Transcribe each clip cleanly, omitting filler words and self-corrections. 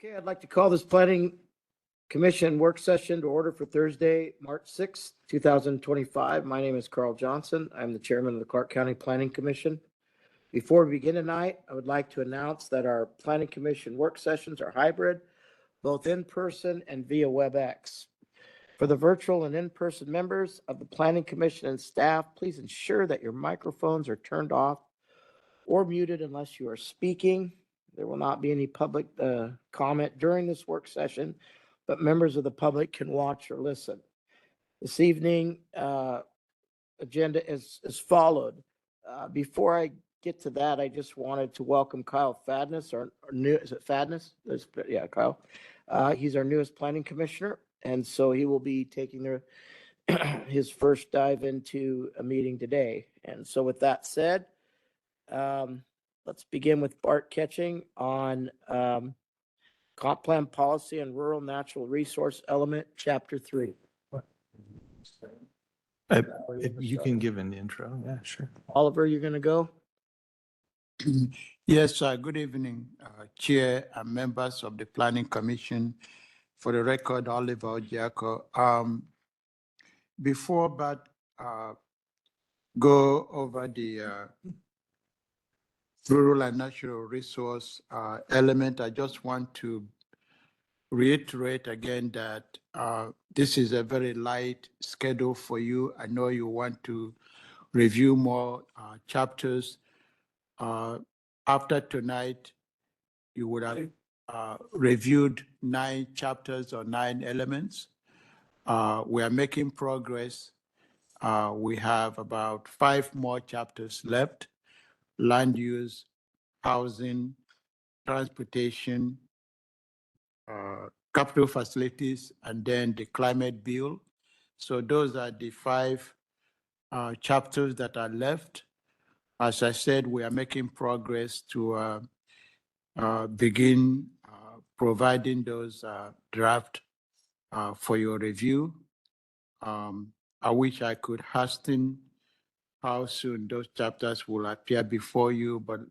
Okay, I'd like to call this planning commission work session to order for Thursday, March 6th, 2025. My name is Carl Johnson. I'm the chairman of the Clark County Planning Commission. Before we begin tonight, I would like to announce that our planning commission work sessions are hybrid, both in person and via WebEx. For the virtual and in-person members of the planning commission and staff, please ensure that your microphones are turned off or muted unless you are speaking. There will not be any public comment during this work session, but members of the public can watch or listen. This evening agenda is followed. Before I get to that, I just wanted to welcome Kyle Fadness, our new, is it Fadness? Yeah, Kyle. He's our newest planning commissioner, and so he will be taking his first dive into a meeting today. And so with that said, let's begin with Bart Ketching on comp plan policy and rural natural resource element, chapter 3. If you can give an intro, yeah, sure. Oliver, you're going to go? Yes, good evening, Chair and members of the Planning Commission. For the record, Oliver Ojiako. Before Bart go over the rural and natural resource element, I just want to reiterate again that this is a very light schedule for you. I know you want to review more chapters. After tonight, you would have reviewed 9 chapters or 9 elements. We are making progress. We have about 5 more chapters left: land use, housing, transportation, capital facilities, and then the climate bill. So those are the 5 chapters that are left. As I said, we are making progress to begin providing those draft for your review. I wish I could hasten how soon those chapters will appear before you, but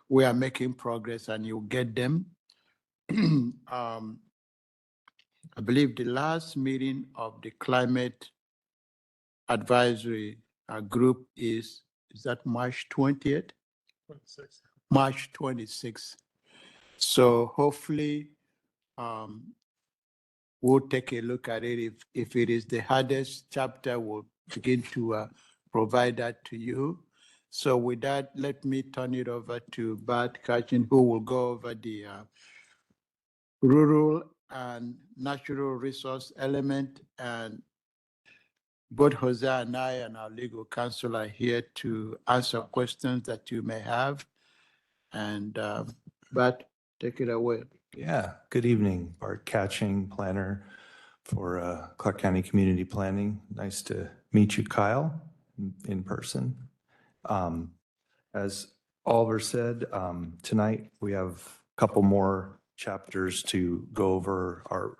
we are making progress and you'll get them. I believe the last meeting of the climate advisory group is that March 20th? 26th. March 26th. So hopefully we'll take a look at it. If it is the hardest chapter, we'll begin to provide that to you. So with that, let me turn it over to Bart Ketching, who will go over the rural and natural resource element. And both Jose and I and our legal counsel are here to answer questions that you may have. And Bart, take it away. Yeah, good evening, Bart Ketching, planner for Clark County Community Planning. Nice to meet you, Kyle, in person. As Oliver said, tonight we have a couple more chapters to go over our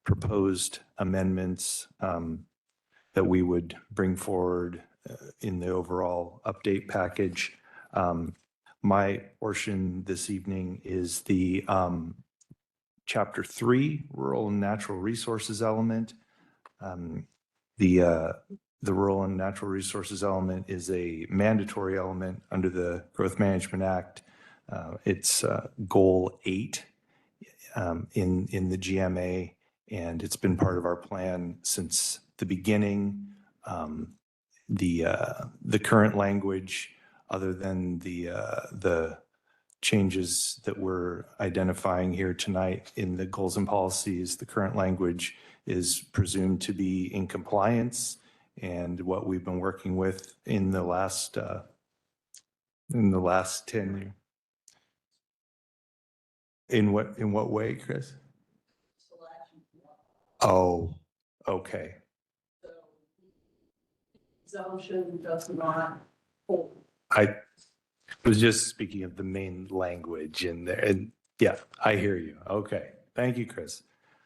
proposed amendments that we would bring forward in the overall update package. My portion this evening is the Chapter 3, Rural and Natural Resources element. The Rural and Natural Resources element is a mandatory element under the Growth Management Act. It's Goal 8 in the GMA, and it's been part of our plan since the beginning. The current language, other than the changes that we're identifying here tonight in the goals and policies, the current language is presumed to be in compliance, and what we've been working with in the last 10 years. In what way, Chris? Oh, okay. Exemption does not hold. I was just speaking of the main language in there, and yeah, I hear you. Okay, thank you, Chris.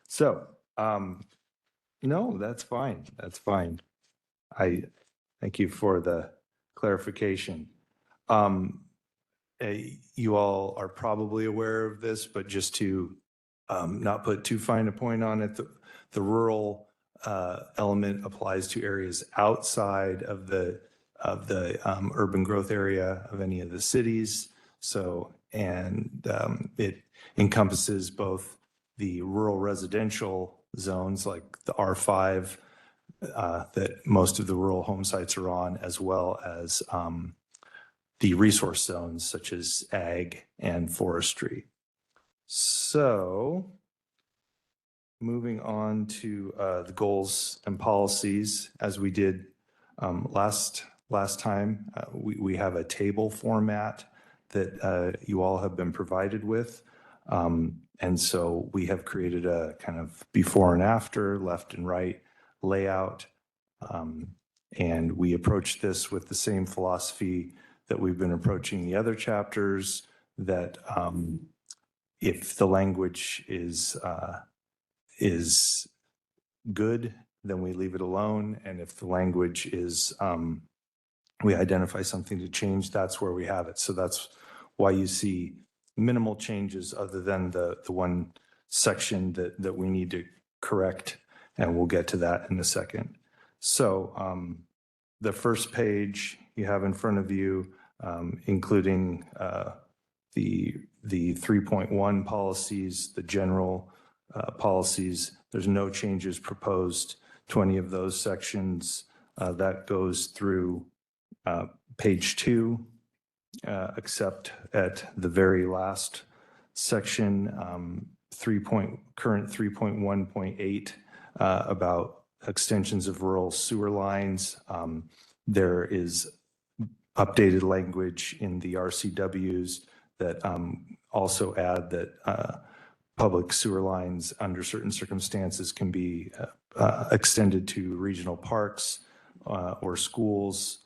So, no, that's fine. That's fine. I thank you for the clarification. You all are probably aware of this, but just to not put too fine a point on it. The rural element applies to areas outside of the urban growth area of any of the cities. So, and it encompasses both the rural residential zones like the R5 that most of the rural home sites are on, as well as the resource zones such as ag and forestry. So moving on to the goals and policies, as we did last time, we have a table format that you all have been provided with. And so we have created a kind of before and after, left and right layout. And we approach this with the same philosophy that we've been approaching the other chapters, that if the language is good, then we leave it alone. And if the language is, we identify something to change, that's where we have it. So that's why you see minimal changes other than the one section that we need to correct. And we'll get to that in a second. So the first page you have in front of you, including the 3.1 policies, the general policies. There's no changes proposed to any of those sections. That goes through page 2, except at the very last section, current 3.1.8 about extensions of rural sewer lines. There is updated language in the RCWs that also add that public sewer lines under certain circumstances can be extended to regional parks or schools.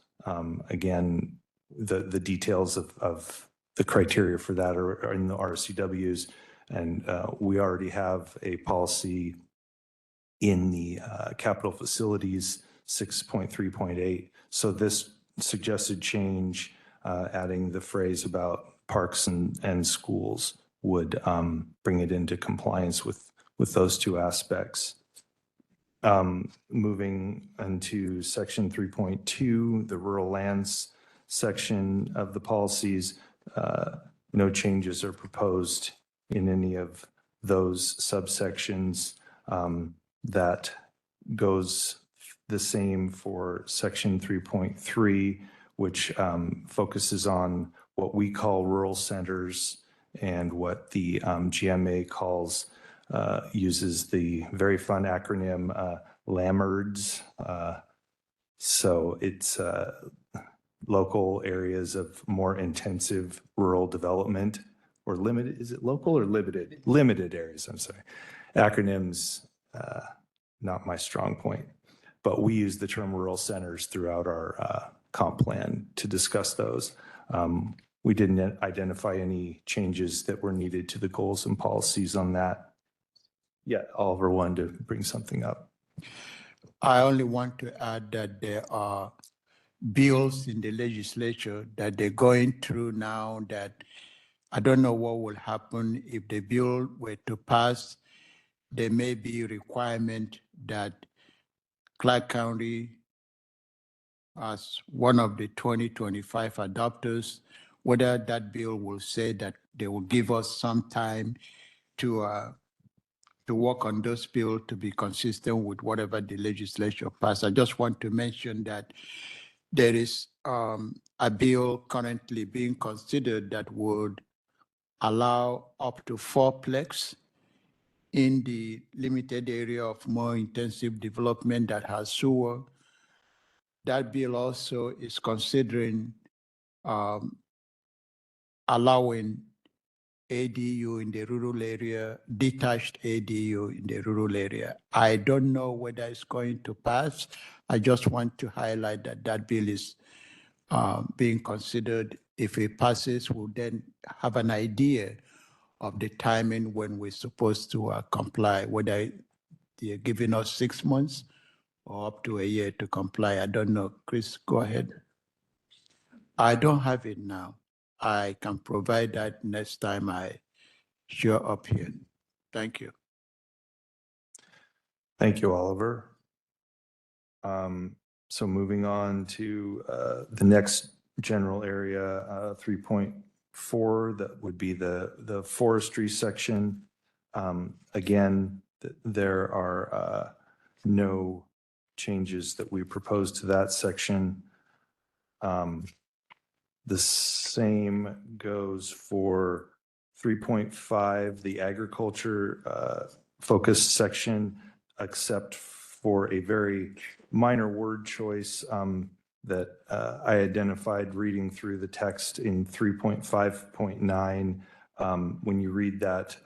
Again, the details of the criteria for that are in the RCWs. And we already have a policy in the capital facilities 6.3.8. So this suggested change, adding the phrase about parks and schools, would bring it into compliance with those two aspects. Moving into section 3.2, the rural lands section of the policies, no changes are proposed in any of those subsections. That goes the same for section 3.3, which focuses on what we call rural centers and what the GMA calls, uses the very fun acronym LAMERDS. So it's local areas of more intensive rural development, or limited, is it local or limited? Limited areas, I'm sorry. Acronyms, not my strong point, but we use the term rural centers throughout our comp plan to discuss those. We didn't identify any changes that were needed to the goals and policies on that. Yeah, Oliver wanted to bring something up. I only want to add that there are bills in the legislature that they're going through now that I don't know what will happen if the bill were to pass. There may be a requirement that Clark County, as one of the 2025 adopters, whether that bill will say that they will give us some time to work on those bills to be consistent with whatever the legislature passed. I just want to mention that there is a bill currently being considered that would allow up to 4plex in the limited area of more intensive development that has sewer. That bill also is considering allowing ADU in the rural area, detached ADU in the rural area. I don't know whether it's going to pass. I just want to highlight that that bill is being considered. If it passes, we'll then have an idea of the timing when we're supposed to comply, whether they're giving us 6 months or up to a year to comply. I don't know. Chris, go ahead. I don't have it now. I can provide that next time I show up here. Thank you. Thank you, Oliver. So moving on to the next general area, 3.4, that would be the forestry section. Again, there are no changes that we propose to that section. The same goes for 3.5, the agriculture focused section, except for a very minor word choice that I identified reading through the text in 3.5.9. When you read that,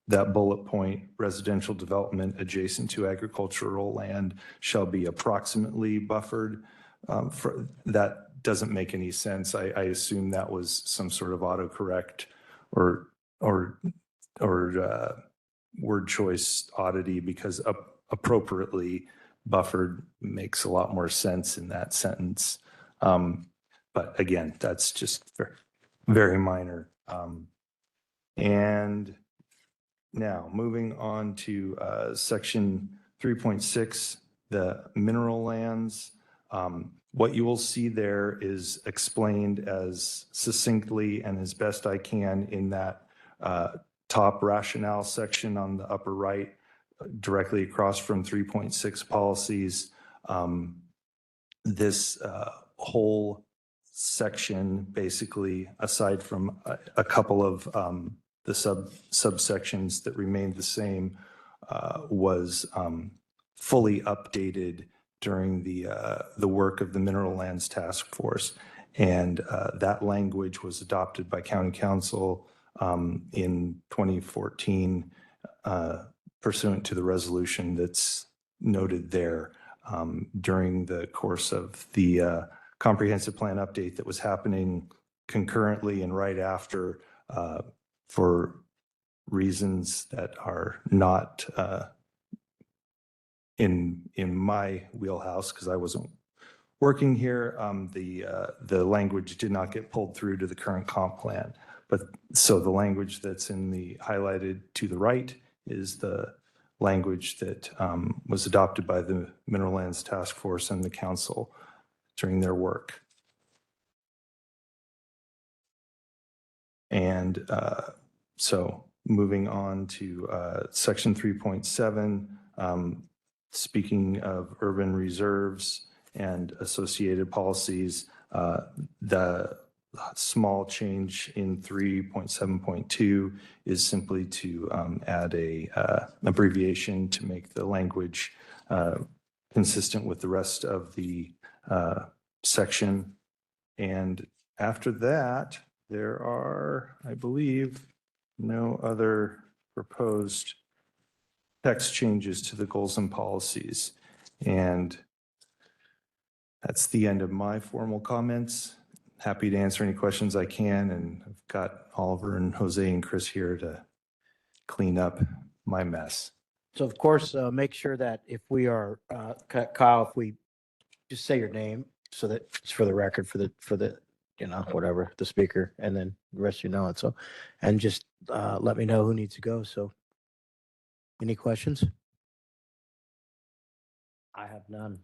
that bullet point, residential development adjacent to agricultural land shall be approximately buffered. That doesn't make any sense. I assume that was some sort of autocorrect or word choice oddity, because appropriately buffered makes a lot more sense in that sentence. But again, that's just very, very minor. And now moving on to section 3.6, the mineral lands. What you will see there is explained as succinctly and as best I can in that top rationale section on the upper right, directly across from 3.6 policies. This whole section, basically, aside from a couple of the subsections that remained the same, was fully updated during the work of the Mineral Lands Task Force. And that language was adopted by County Council in 2014 pursuant to the resolution that's noted there during the course of the comprehensive plan update that was happening concurrently and right after for reasons that are not in my wheelhouse, because I wasn't working here. The language did not get pulled through to the current comp plan. But so the language that's in the highlighted to the right is the language that was adopted by the Mineral Lands Task Force and the council during their work. And so moving on to section 3.7, speaking of urban reserves and associated policies, the small change in 3.7.2 is simply to add a abbreviation to make the language consistent with the rest of the section. And after that, there are, I believe, no other proposed text changes to the goals and policies. And that's the end of my formal comments. Happy to answer any questions I can, and I've got Oliver and Jose and Chris here to clean up my mess. So of course, make sure that if we are, Kyle, if we just say your name so that it's for the record, for the, you know, whatever, the speaker, and then the rest of you know it. So, and just let me know who needs to go. So any questions? I have none.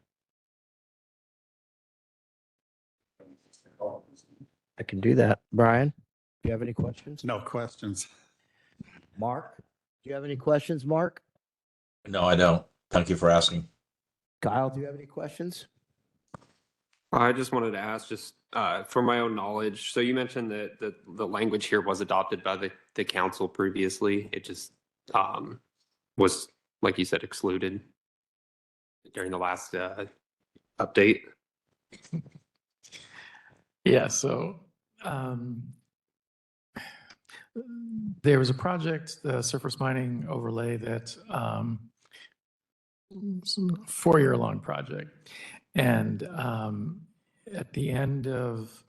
I can do that. Brian, do you have any questions? No questions. Mark, do you have any questions, Mark? No, I don't. Thank you for asking. Kyle, do you have any questions? I just wanted to ask, just for my own knowledge. So you mentioned that the language here was adopted by the council previously. It just was, like you said, excluded during the last update. Yeah, so there was a project, the surface mining overlay, that it's a 4-year-long project. And at the end of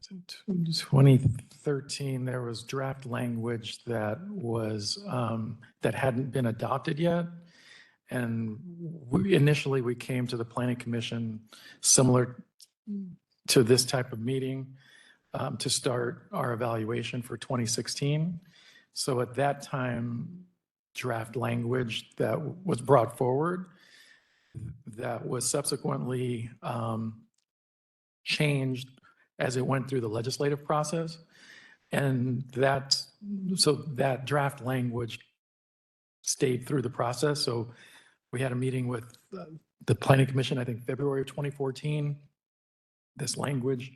2013, there was draft language that was that hadn't been adopted yet. And initially we came to the Planning Commission similar to this type of meeting to start our evaluation for 2016. So at that time, draft language that was brought forward that was subsequently changed as it went through the legislative process. And so that draft language stayed through the process. So we had a meeting with the Planning Commission, I think February of 2014. This language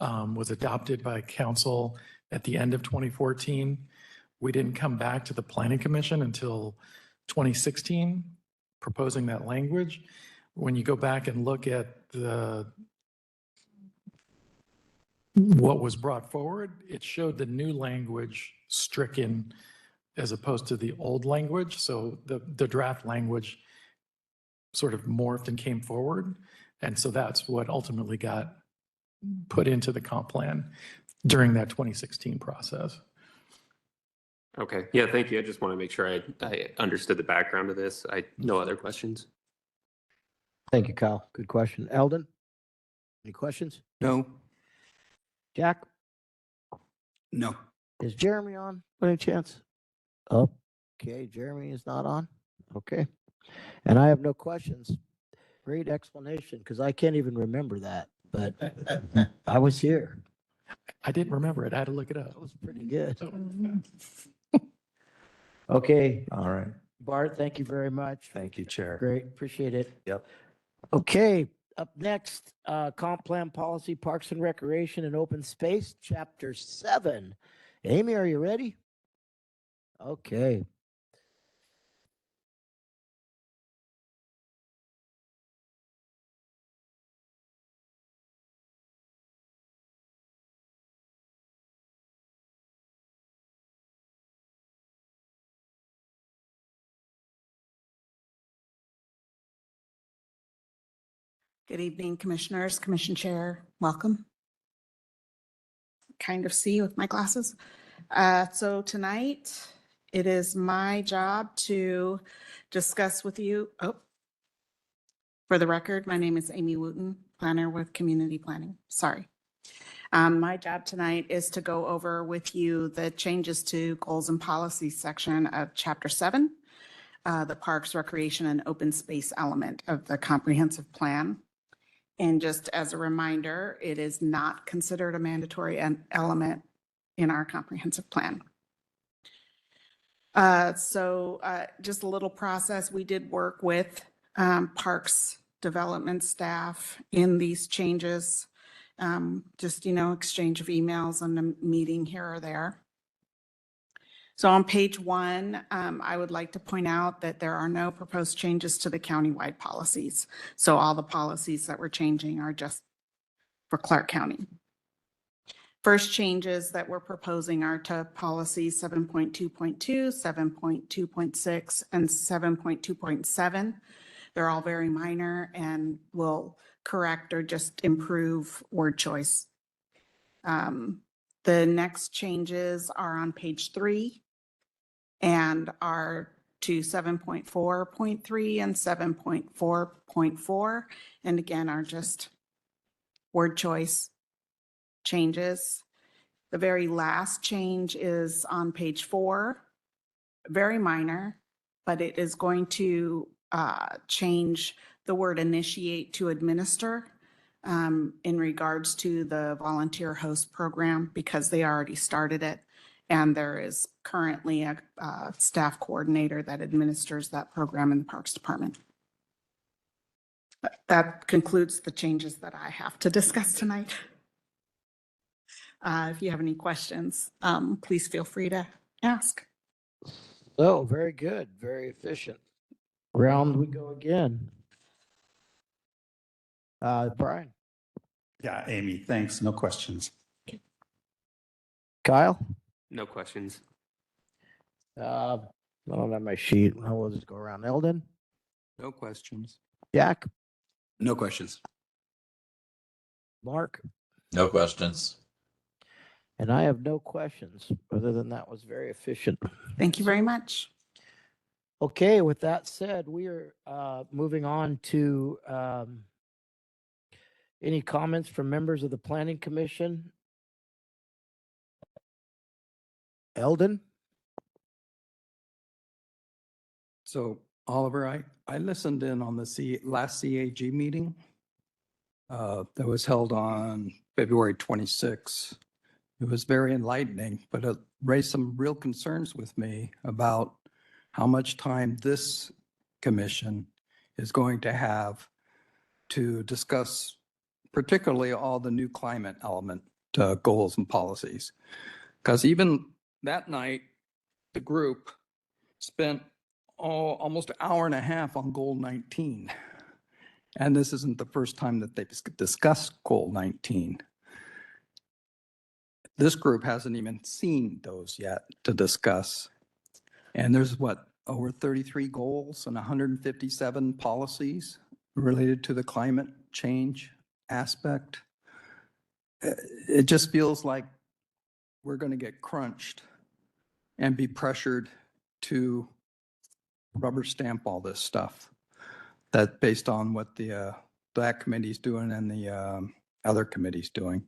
was adopted by council at the end of 2014. We didn't come back to the Planning Commission until 2016, proposing that language. When you go back and look at what was brought forward, it showed the new language stricken as opposed to the old language. So the draft language sort of morphed and came forward. And so that's what ultimately got put into the comp plan during that 2016 process. Okay, yeah, thank you. I just want to make sure I understood the background of this. No other questions. Thank you, Kyle. Good question. Eldon? Any questions? No. Jack? No. Is Jeremy on by any chance? Okay, Jeremy is not on. Okay. And I have no questions. Great explanation, because I can't even remember that, but I was here. I didn't remember it. I had to look it up. That was pretty good. Okay, All right. Bart, thank you very much. Thank you, Chair. Great, appreciate it. Yep. Okay, up next, comp plan policy, parks and recreation and open space, chapter 7. Amy, are you ready? Okay. Good evening, Commissioners, Commission Chair, welcome. Kind of see with my glasses. So tonight, it is my job to discuss with you, for the record, my name is Amy Wooten, planner with Community Planning. Sorry. My job tonight is to go over with you the changes to goals and policies section of Chapter 7, the Parks, Recreation, and Open Space element of the comprehensive plan. And just as a reminder, it is not considered a mandatory element in our comprehensive plan. Just a little process. We did work with Parks Development staff in these changes. Exchange of emails and a meeting here or there. So on page 1, I would like to point out that there are no proposed changes to the countywide policies. So all the policies that we're changing are just for Clark County. First changes that we're proposing are to policy 7.2.2, 7.2.6, and 7.2.7. They're all very minor and will correct or just improve word choice. The next changes are on page 3. And are to 7.4.3 and 7.4.4. And again, are just word choice changes. The very last change is on page 4, very minor, but it is going to change the word initiate to administer in regards to the volunteer host program because they already started it. And there is currently a staff coordinator that administers that program in the Parks Department. That concludes the changes that I have to discuss tonight. If you have any questions, please feel free to ask. So, very good, very efficient. Round we go again. Brian? Yeah, Amy, thanks. No questions. Kyle? No questions. I don't have my sheet. I will just go around. Eldon? No questions. Jack? No questions. Mark? No questions. And I have no questions. Other than that was very efficient. Thank you very much. Okay, with that said, we are moving on to any comments from members of the Planning Commission? Eldon? So Oliver, I listened in on the last CAG meeting that was held on February 26. It was very enlightening, but it raised some real concerns with me about how much time this commission is going to have to discuss particularly all the new climate element goals and policies. Because even that night, the group spent almost an hour and a half on goal 19. And this isn't the first time that they've discussed goal 19. This group hasn't even seen those yet to discuss. And there's over 33 goals and 157 policies related to the climate change aspect. It just feels like we're going to get crunched and be pressured to rubber stamp all this stuff that based on what that committee's doing and the other committee's doing.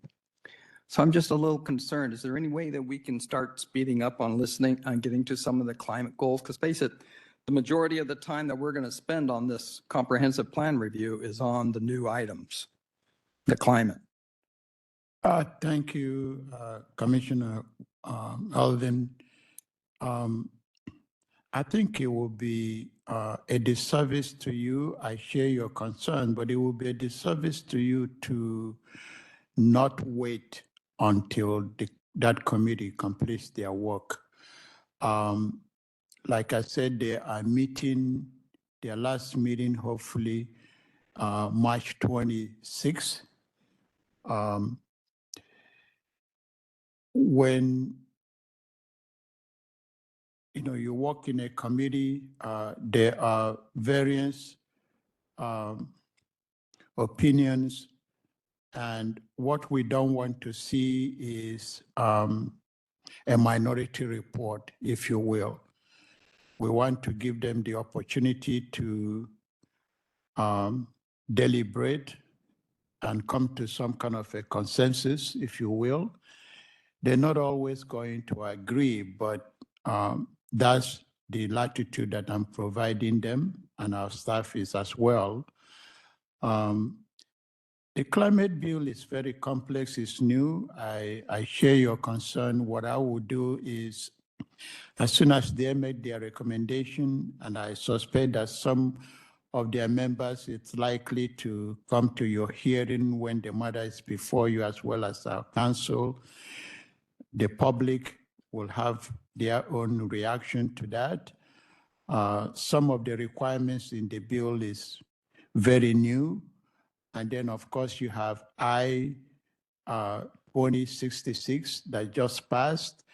So I'm just a little concerned. Is there any way that we can start speeding up on listening and getting to some of the climate goals? Because face it, the majority of the time that we're going to spend on this comprehensive plan review is on the new items, the climate. Thank you, Commissioner Alvin. I think it will be a disservice to you. I share your concern, but it will be a disservice to you to not wait until that committee completes their work. Like I said, they are meeting, their last meeting, hopefully March 26th. When you work in a committee, there are various opinions, and what we don't want to see is a minority report, if you will. We want to give them the opportunity to deliberate and come to some kind of a consensus, if you will. They're not always going to agree, but that's the latitude that I'm providing them, and our staff is as well. The climate bill is very complex, it's new. I share your concern. What I will do is, as soon as they make their recommendation, and I suspect that some of their members, it's likely to come to your hearing when the matter is before you, as well as our council. The public will have their own reaction to that. Some of the requirements in the bill is very new. And then, of course, you have I-2066 that just passed.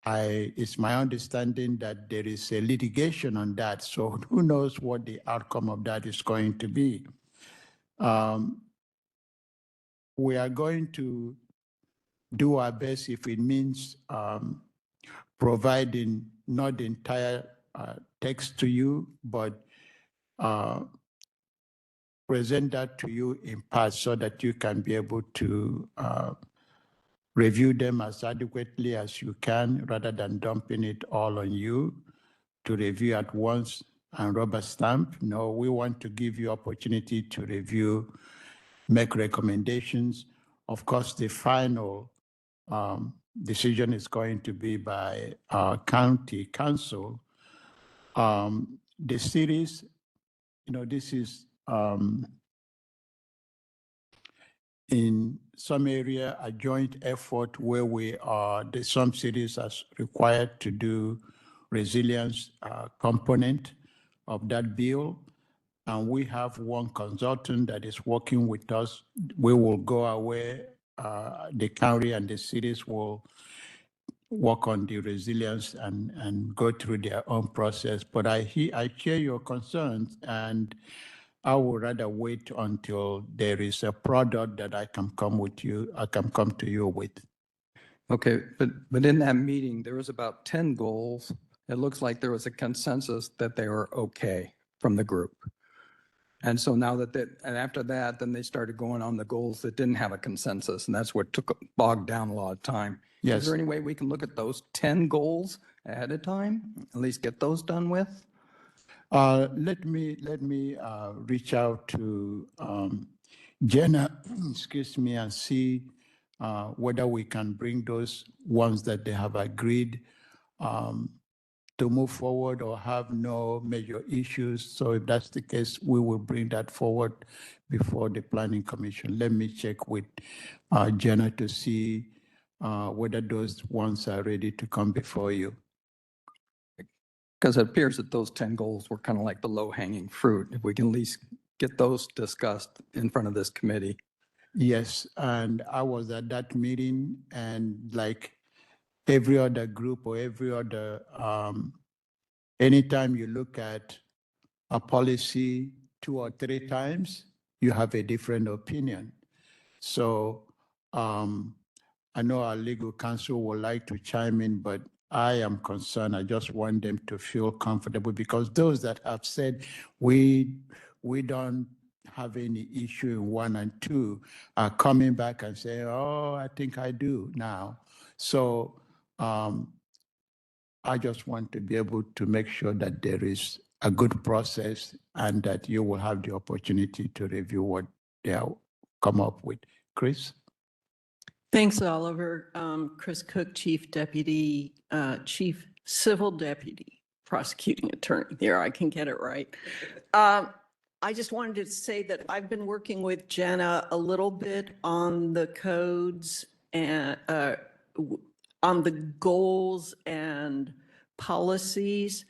It's my understanding that there is a litigation on that. So who knows what the outcome of that is going to be. We are going to do our best if it means providing not the entire text to you, but present that to you in part so that you can be able to review them as adequately as you can, rather than dumping it all on you to review at once and rubber stamp. No, we want to give you opportunity to review, make recommendations. Of course, the final decision is going to be by our county council. The series, this is in some area a joint effort where some cities are required to do resilience component of that bill. And we have one consultant that is working with us. We will go away, the county and the cities will work on the resilience and go through their own process. But I share your concerns, and I would rather wait until there is a product that I can come to you with. Okay, but in that meeting, there was about 10 goals. It looks like there was a consensus that they were okay from the group. And so now and after that, then they started going on the goals that didn't have a consensus, and that's what bogged down a lot of time. Yes. Is there any way we can look at those 10 goals ahead of time, at least get those done with? Let me reach out to Jenna, excuse me, and see whether we can bring those ones that they have agreed to move forward or have no major issues. So if that's the case, we will bring that forward before the Planning Commission. Let me check with Jenna to see whether those ones are ready to come before you. Because it appears that those 10 goals were kind of like the low hanging fruit. If we can at least get those discussed in front of this committee. Yes, and I was at that meeting, and like every other group or every other, anytime you look at a policy 2 or 3 times, you have a different opinion. So I know our legal counsel would like to chime in, but I am concerned. I just want them to feel comfortable, because those that have said we don't have any issue in 1 and 2 are coming back and saying, oh, I think I do now. So I just want to be able to make sure that there is a good process and that you will have the opportunity to review what they have come up with. Chris? Thanks, Oliver. Chris Cook, Chief Civil Deputy Prosecuting Attorney. There, I can get it right. I just wanted to say that I've been working with Jenna a little bit on the codes and on the goals and policies,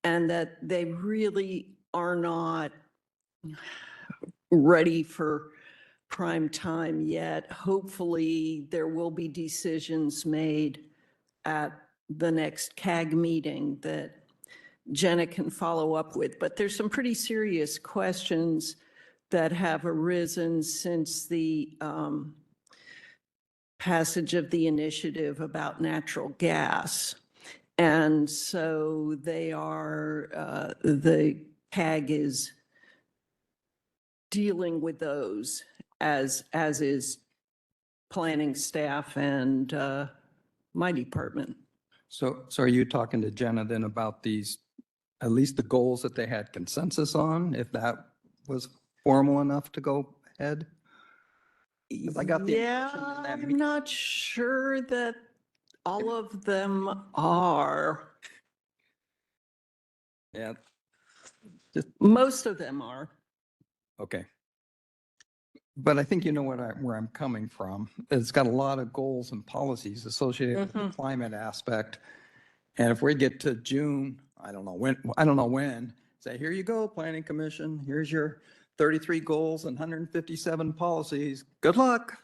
and that they really are not ready for prime time yet. Hopefully, there will be decisions made at the next CAG meeting that Jenna can follow up with. But there's some pretty serious questions that have arisen since the passage of the initiative about natural gas. And so they are, the CAG is dealing with those, as is planning staff and my department. So are you talking to Jenna then about these, at least the goals that they had consensus on, if that was formal enough to go ahead? 'Cause I got the Yeah, impression in that I'm meeting- not sure that all of them are. Yeah, Most of them are. okay. But I think you know where I'm coming from. It's got a lot of goals and policies associated with the climate aspect. And if we get to June, I don't know when, say, here you go, Planning Commission, here's your 33 goals and 157 policies. Good luck.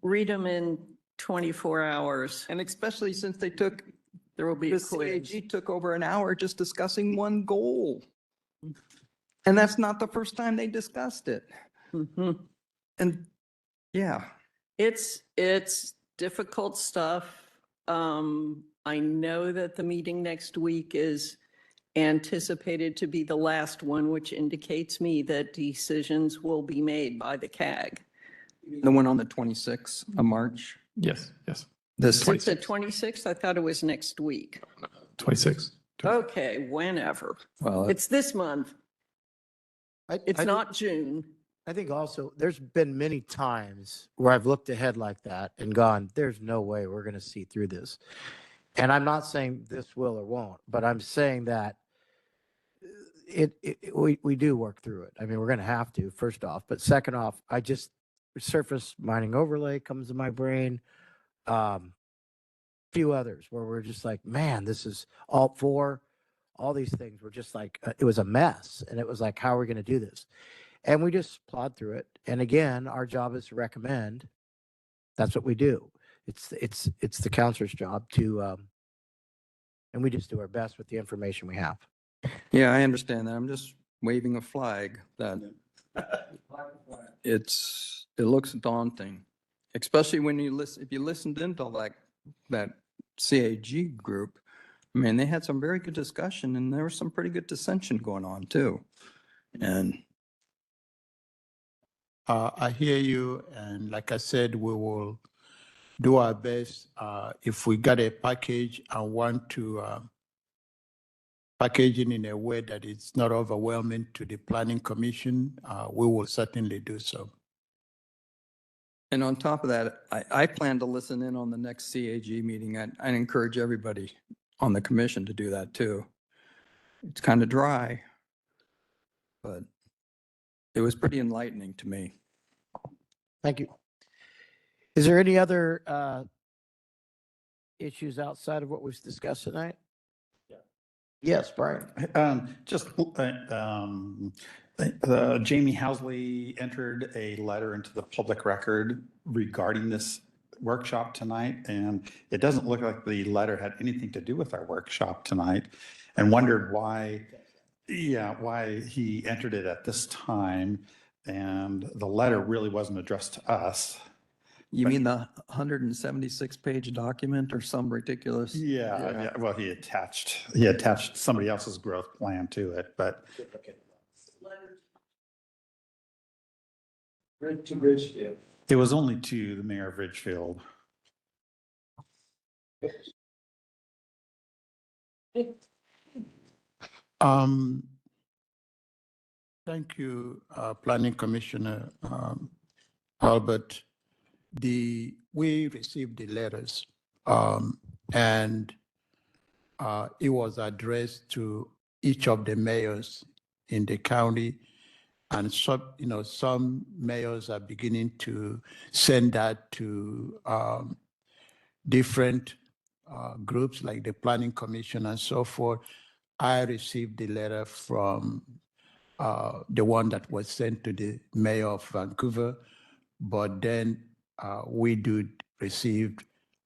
Read them in 24 hours. And especially since they There will be the a quiz. CAG took over an hour just discussing one goal. And that's not the first time they discussed it. Mhm. And yeah, It's difficult stuff. I know that the meeting next week is anticipated to be the last one, which indicates me that decisions will be made by the CAG. the one on the 26th of March. Yes, yes. This, It's the 26th? I thought it was next week. 26. Okay, whenever. well, It's this month. It's I not June. I think also there's been many times where I've looked ahead like that and gone, there's no way we're going to see through this. And I'm not saying this will or won't, but I'm saying that we do work through it. I mean, we're going to have to, first off, but second off, surface mining overlay comes to my brain. Few others where we're just like, man, this is Alt4, all these things were just like, it was a mess. And it was like, how are we going to do this? And we just plod through it. And again, our job is to recommend. That's what we do. It's the counselor's job to, and we just do our best with the information we have. yeah, I understand that. I'm just waving a flag that it looks daunting, especially when if you listened into that CAG group. I mean, they had some very good discussion and there was some pretty good dissension going on too. And I hear you, and like I said, we will do our best. If we got a package and want to packaging in a way that it's not overwhelming to the planning commission, we will certainly do so. And on top of that, I plan to listen in on the next CAG meeting. I encourage everybody on the commission to do that too. It's kind of dry, but it was pretty enlightening to me. Thank you. Is there any other issues outside of what we've discussed tonight? Yes, Brian. Jamie Housley entered a letter into the public record regarding this workshop tonight, and it doesn't look like the letter had anything to do with our workshop tonight, and wondered why he entered it at this time, and the letter really wasn't addressed to us. You mean the 176-page document or some ridiculous? Yeah. Well, he attached somebody else's growth plan to it, but To Ridgefield. it was only to the mayor of Ridgefield. Thank you, Planning Commissioner Albert. We received the letters, and it was addressed to each of the mayors in the county. And some mayors are beginning to send that to different groups like the Planning Commission and so forth. I received the letter from the one that was sent to the mayor of Vancouver, but then we received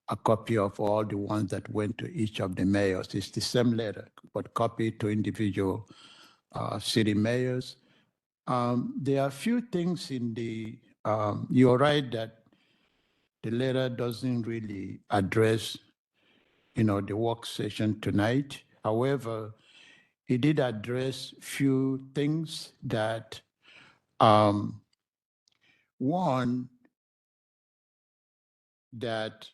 a copy of all the ones that went to each of the mayors. It's the same letter, but copied to individual city mayors. There are a few things in the, you're right that the letter doesn't really address, the work session tonight. However, it did address few things that, one, that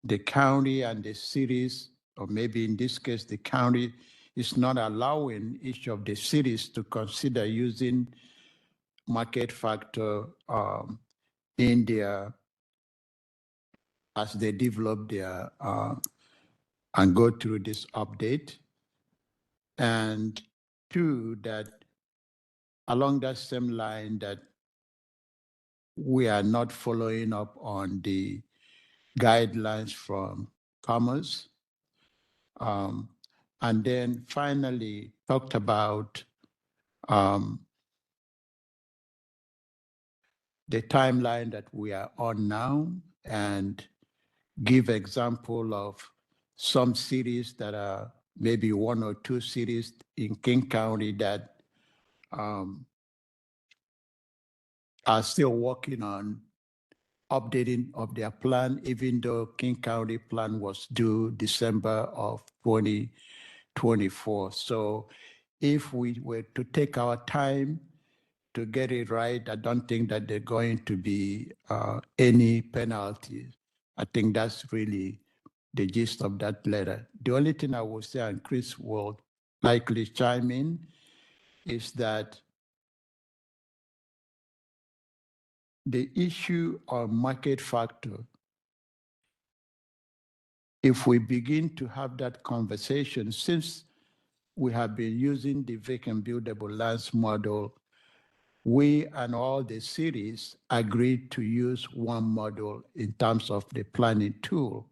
the county and the cities, or maybe in this case, the county is not allowing each of the cities to consider using market factor in their, as they develop their, and go through this update. And two, that along that same line, that we are not following up on the guidelines from Commerce. And then finally talked about the timeline that we are on now, and give example of some cities that are maybe one or two cities in King County that are still working on updating of their plan, even though King County plan was due December of 2024. So if we were to take our time to get it right, I don't think that there's going to be any penalties. I think that's really the gist of that letter. The only thing I will say, and Chris will likely chime in, is that the issue of market factor, if we begin to have that conversation, since we have been using the vacant buildable lands model, we and all the cities agreed to use one model in terms of the planning tool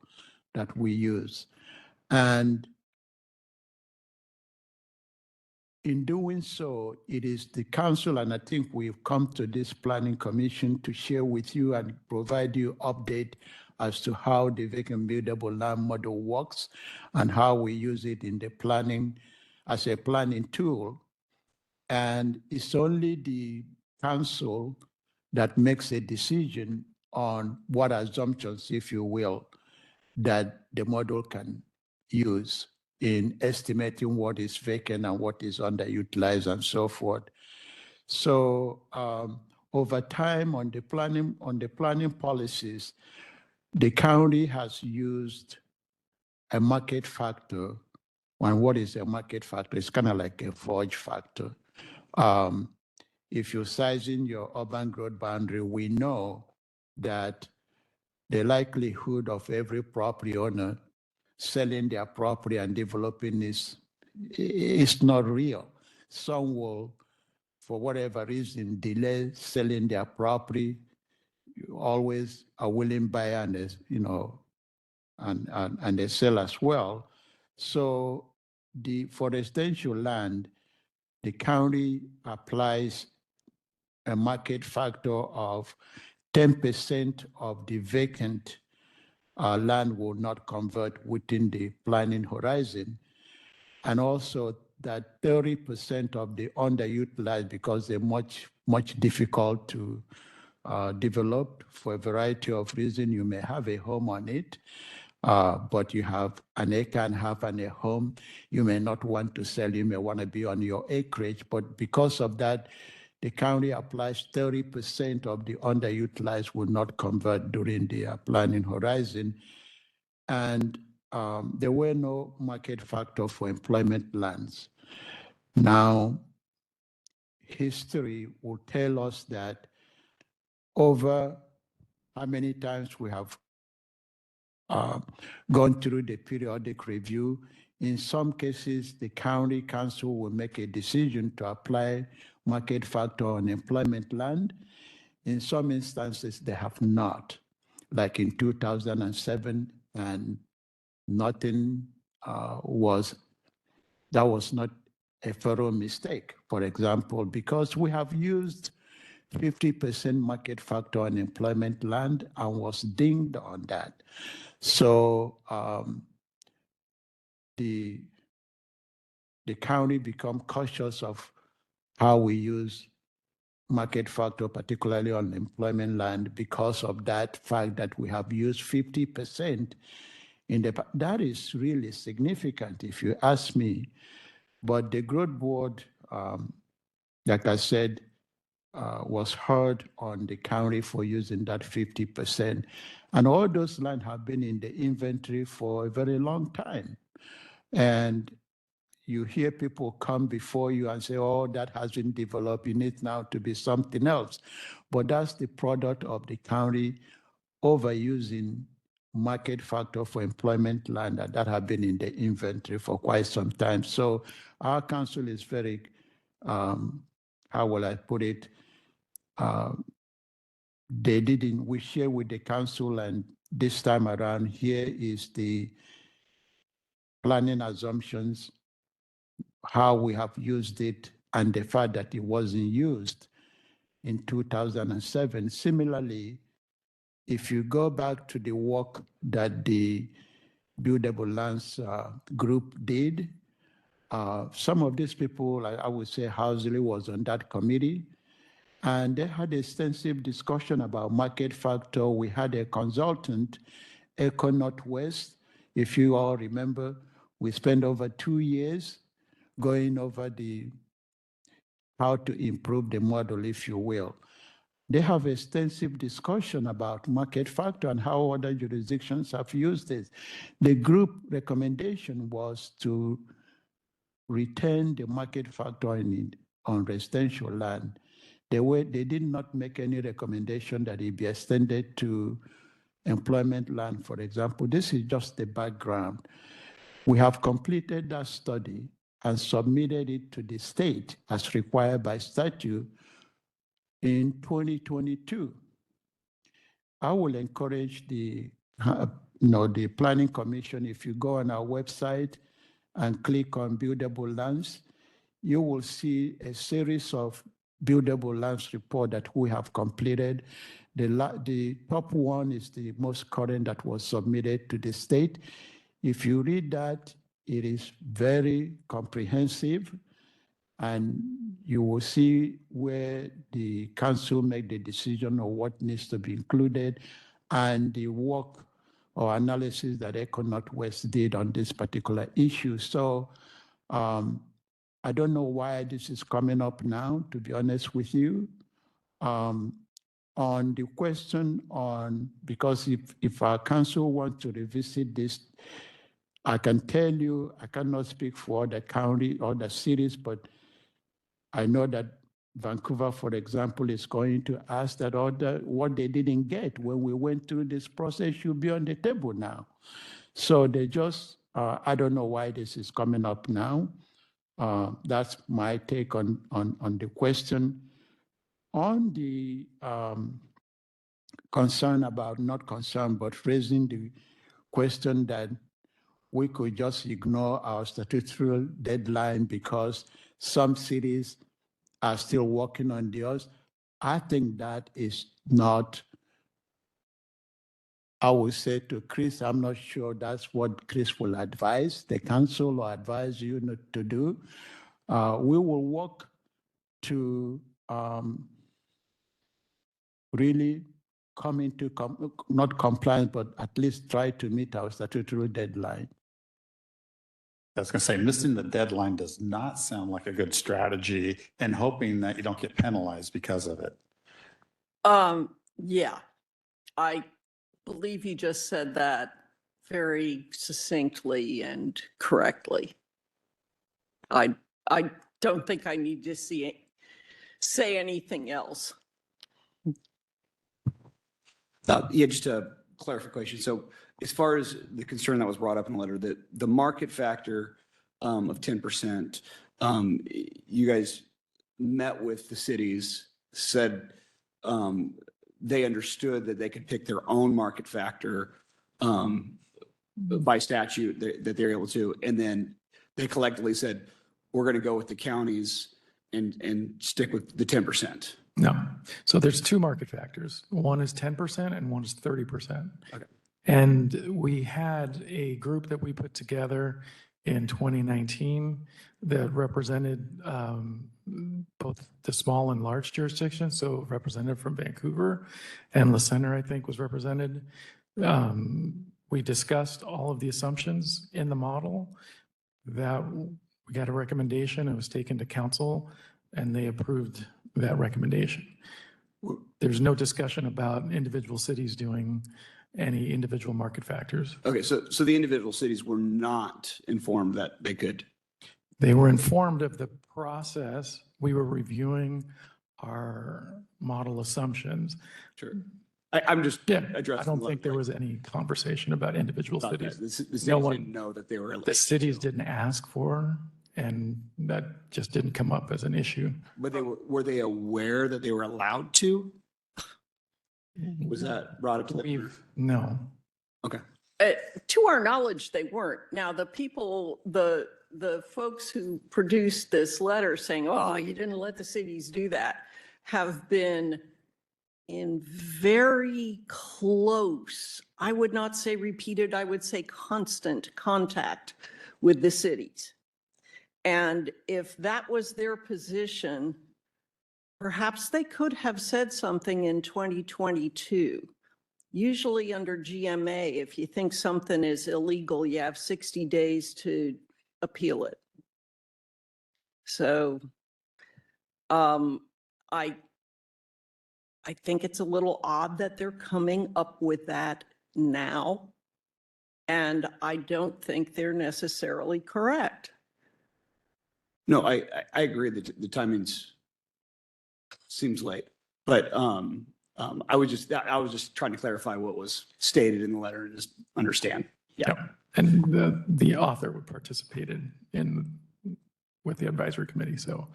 that we use. And in doing so, it is the council, and I think we've come to this planning commission to share with you and provide you update as to how the vacant buildable land model works and how we use it in the planning as a planning tool. And it's only the council that makes a decision on what assumptions, if you will, that the model can use in estimating what is vacant and what is underutilized and so forth. So over time on the planning policies, the county has used a market factor And what is a market factor? It's kind of like a forge factor. If you're sizing your urban growth boundary, we know that the likelihood of every property owner selling their property and developing is not real. Some will, for whatever reason, delay selling their property. You always a willing buyer and and they sell as well. So for residential land, the county applies a market factor of 10% of the vacant land will not convert within the planning horizon. And also that 30% of the underutilized, because they're much difficult to develop for a variety of reasons. You may have a home on it, but you have an acre and a half and a home. You may not want to sell. You may want to be on your acreage, but because of that, the county applies 30% of the underutilized will not convert during the planning horizon. And there were no market factor for employment lands. Now, history will tell us that over how many times we have gone through the periodic review. In some cases, the county council will make a decision to apply market factor on employment land. In some instances, they have not, like in 2007, and nothing that was not a thorough mistake, for example, because we have used 50% market factor on employment land and was dinged on that. So the county become cautious of how we use market factor, particularly on employment land, because of that fact that we have used 50% in the, that is really significant if you ask me. But the growth board, like I said, was heard on the county for using that 50%. And all those land have been in the inventory for a very long time. And you hear people come before you and say, oh, that has been developed, you need now to be something else. But that's the product of the county overusing market factor for employment land that have been in the inventory for quite some time. So our council is very, how will I put it? We share with the council, and this time around here is the planning assumptions, how we have used it, and the fact that it wasn't used in 2007. Similarly, if you go back to the work that the Buildable Lands group did, some of these people, I would say Housley was on that committee, and they had extensive discussion about market factor. We had a consultant, Eco Northwest. If you all remember, we spent over 2 years going over how to improve the model, if you will. They have extensive discussion about market factor and how other jurisdictions have used it. The group recommendation was to retain the market factor on residential land. They did not make any recommendation that it be extended to employment land, for example. This is just the background. We have completed that study and submitted it to the state as required by statute in 2022. I will encourage the Planning Commission, if you go on our website and click on Buildable Lands, you will see a series of Buildable Lands report that we have completed. The top one is the most current that was submitted to the state. If you read that, it is very comprehensive, and you will see where the council made the decision on what needs to be included and the work or analysis that Eco Northwest did on this particular issue. So I don't know why this is coming up now, to be honest with you. On the question on, because if our council wants to revisit this, I can tell you, I cannot speak for the county or the cities, but I know that Vancouver, for example, is going to ask that what they didn't get when we went through this process should be on the table now. So they just, I don't know why this is coming up now. That's my take on the question. On the concern about, not concern, but raising the question that we could just ignore our statutory deadline because some cities are still working on theirs. I think that is not, I would say to Chris, I'm not sure that's what Chris will advise, the council or advise you not to do. We will work to really come into, not compliance, but at least try to meet our statutory deadline. I was going to say, missing the deadline does not sound like a good strategy, and hoping that you don't get penalized because of it. Yeah, I believe you just said that very succinctly and correctly. I don't think I need to say anything else. Yeah, just a clarification. So as far as the concern that was brought up in the letter, that the market factor of 10%, you guys met with the cities, said they understood that they could pick their own market factor by statute that they're able to, and then they collectively said, we're going to go with the counties and stick with the 10%. No. So there's two market factors. One is 10% and one is 30%. Okay. And we had a group that we put together in 2019 that represented both the small and large jurisdictions. So representative from Vancouver and La Center, I think, was represented. We discussed all of the assumptions in the model. That we got a recommendation. It was taken to council and they approved that recommendation. There's no discussion about individual cities doing any individual market factors. Okay, so the individual cities were not informed that they could. They were informed of the process. We were reviewing our model assumptions. Sure. I'm just addressing. I don't think there was any conversation about individual cities. The cities No one- didn't know that they were. The cities didn't ask for, and that just didn't come up as an issue. But were they aware that they were allowed to? Was that brought up to them? No. Okay. To our knowledge, they weren't. Now, the people, the folks who produced this letter saying, oh, you didn't let the cities do that, have been in very close, I would not say repeated, I would say constant contact with the cities. And if that was their position, perhaps they could have said something in 2022. Usually under GMA, if you think something is illegal, you have 60 days to appeal it. So I think it's a little odd that they're coming up with that now. And I don't think they're necessarily correct. No, I agree that the timing's seems late, but I was just trying to clarify what was stated in the letter and just understand. Yeah. And the author participated with the advisory committee, so.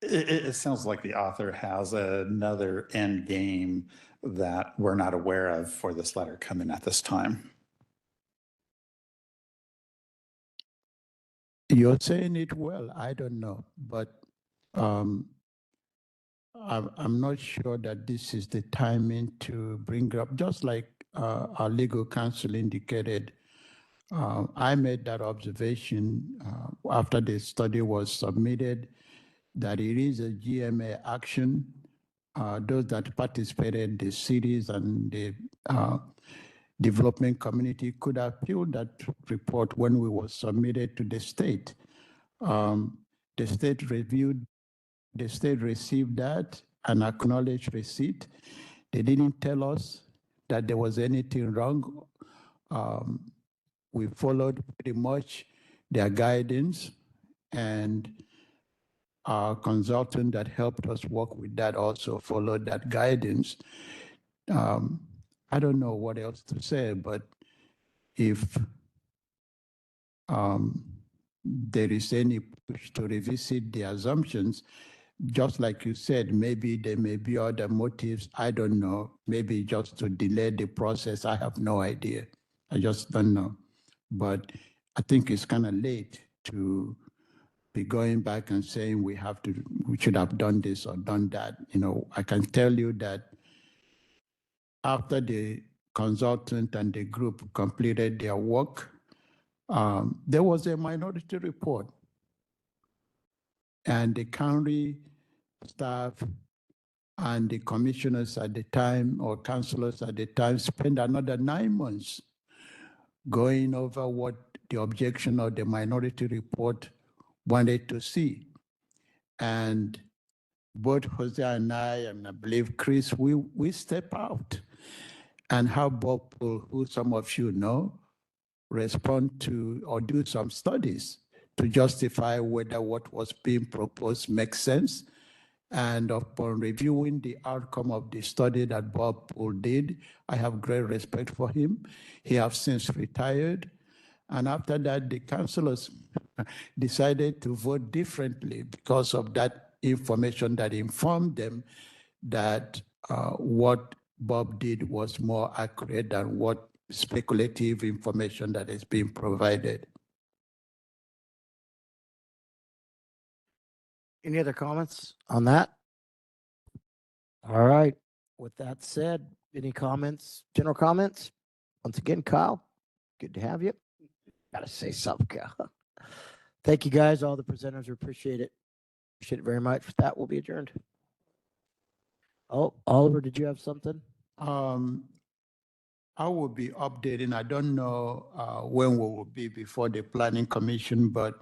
It sounds like the author has another end game that we're not aware of for this letter coming at this time. You're saying it well, I don't know, but I'm not sure that this is the timing to bring it up. Just like our legal counsel indicated, I made that observation after the study was submitted, that it is a GMA action. Those that participated, the cities and the development community could appeal that report when we were submitted to the state. The state reviewed, the state received that and acknowledged receipt. They didn't tell us that there was anything wrong. We followed pretty much their guidance, and our consultant that helped us work with that also followed that guidance. I don't know what else to say, but if there is any push to revisit the assumptions, just like you said, maybe there may be other motives. I don't know. Maybe just to delay the process. I have no idea. I just don't know. But I think it's kind of late to be going back and saying we should have done this or done that. You know, I can tell you that after the consultant and the group completed their work, there was a minority report. And the county staff and the commissioners at the time, or councilors at the time, spent another 9 months going over what the objection of the minority report wanted to see. And both Jose and I believe Chris, we step out and have Bob Poole, who some of you know, respond to or do some studies to justify whether what was being proposed makes sense. And upon reviewing the outcome of the study that Bob Poole did, I have great respect for him. He has since retired. And after that, the councillors decided to vote differently because of that information that informed them that what Bob did was more accurate than what speculative information that is being provided. Any other comments on that? All right. With that said, any comments, general comments? Once again, Kyle, good to have you. Gotta say something, Kyle. Thank you, guys. All the presenters, appreciate it. Appreciate it very much. With that, we'll be adjourned. Oh, Oliver, did you have something? I will be updating. I don't know when we will be before the planning commission, but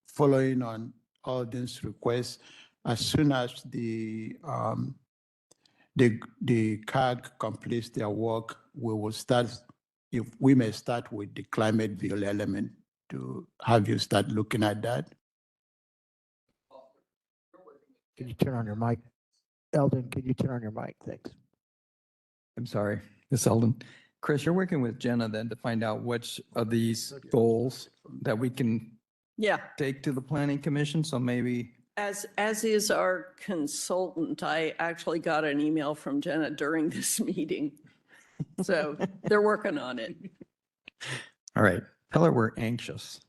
following on Alden's request, as soon as the CAG completes their work, we will start. If we may start with the climate bill element to have you start looking at that. Can you turn on your mic? Eldon, can you turn on your mic? Thanks. I'm sorry, Ms. Eldon. Chris, you're working with Jenna then to find out which of these goals that we can Yeah, take to the planning commission, so maybe. as is our consultant, I actually got an email from Jenna during this meeting. So they're working on it. All right, tell her we're anxious.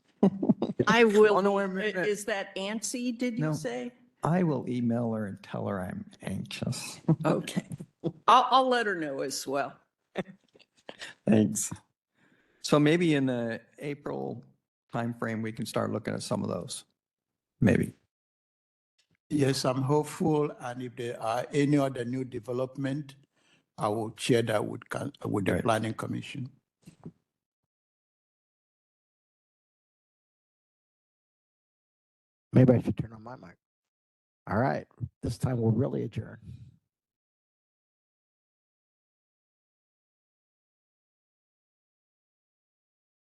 I will. Oh, no, wait a minute. Is that ANSI, did you No. say? I will email her and tell her I'm anxious. Okay. I'll let her know as well. Thanks. So maybe in the April timeframe, we can start looking at some of those. Maybe. Yes, I'm hopeful, and if there are any other new development, I will share that with the Right. planning commission. Maybe I should turn on my mic. All right. This time we'll really adjourn.